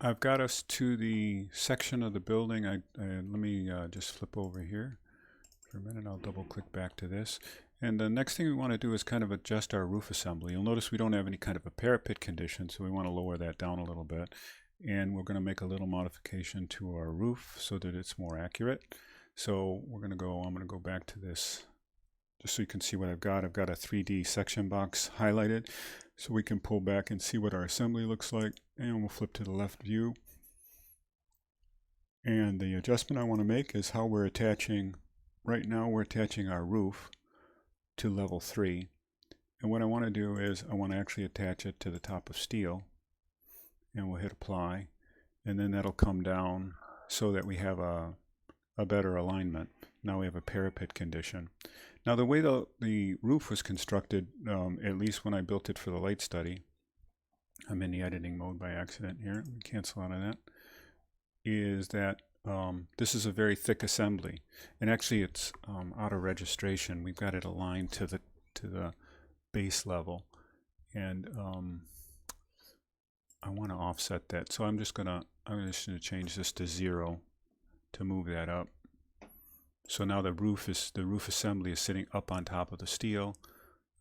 I've got us to the section of the building. Let me just flip over here for a minute. I'll double click back to this. And the next thing we want to do is kind of adjust our roof assembly. You'll notice we don't have any kind of a parapet condition, so we want to lower that down a little bit. And we're going to make a little modification to our roof so that it's more accurate. So I'm going to go back to this just so you can see what I've got. I've got a 3D section box highlighted so we can pull back and see what our assembly looks like. And we'll flip to the left view. And the adjustment I want to make is how we're attaching, right now we're attaching our roof to level 3. And what I want to do is I want to actually attach it to the top of steel. And we'll hit apply. And then that'll come down so that we have a better alignment. Now we have a parapet condition. Now the way the roof was constructed, at least when I built it for the light study, I'm in the editing mode by accident here, let me cancel out of that, is that this is a very thick assembly. And actually it's out of registration. We've got it aligned to the base level. And I want to offset that. So I'm just going to change this to 0 to move that up. So now the roof assembly is sitting up on top of the steel.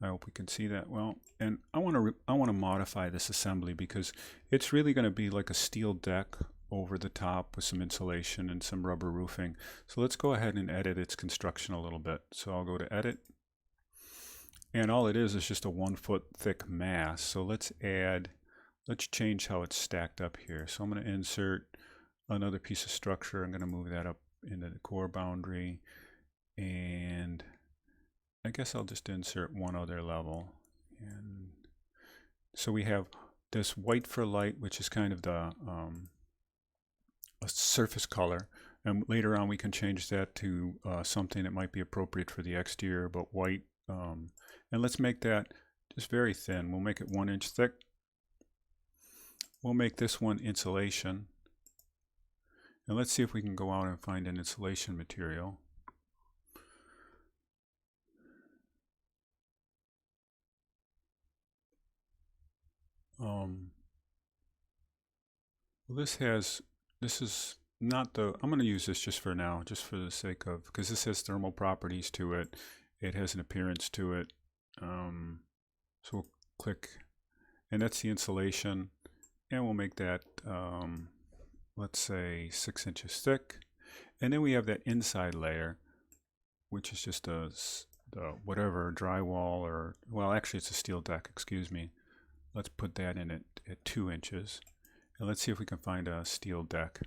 I hope we can see that well. And I want to modify this assembly because it's really going to be like a steel deck over the top with some insulation and some rubber roofing. So let's go ahead and edit its construction a little bit. So I'll go to edit. And all it is just a 1 foot thick mass. So let's change how it's stacked up here. So I'm going to insert another piece of structure. I'm going to move that up into the core boundary, and I guess I'll just insert one other level. And so we have this white for light, which is kind of the a surface color, and later on we can change that to something that might be appropriate for the exterior, but white. And let's make that just very thin. We'll make it 1 inch thick. We'll make this one insulation. And let's see if we can go out and find an insulation material. This is not the, I'm going to use this just for now, just for the sake of, because this has thermal properties to it. It has an appearance to it. So we'll click, and that's the insulation. And we'll make that, let's say 6 inches thick. And then we have that inside layer, which is just the whatever drywall, or, well, actually it's a steel deck, excuse me. Let's put that in at 2 inches. And let's see if we can find a steel deck.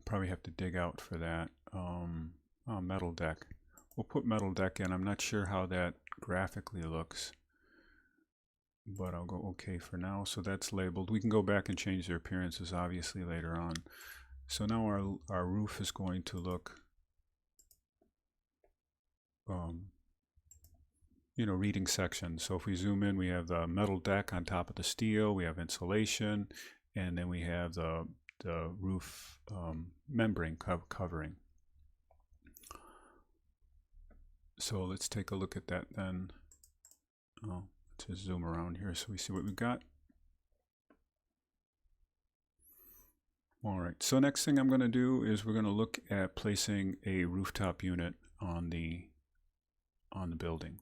Probably have to dig out for that. Metal deck. We'll put metal deck in. I'm not sure how that graphically looks, but I'll go OK for now. So that's labeled. We can go back and change their appearances obviously later on. So now our roof is going to look, you know, reading sections. So if we zoom in, we have the metal deck on top of the steel, we have insulation, and then we have the roof membrane covering. So let's take a look at that then. Oh, let's zoom around here so we see what we've got. All right, so next thing I'm going to do is we're going to look at placing a rooftop unit on the building.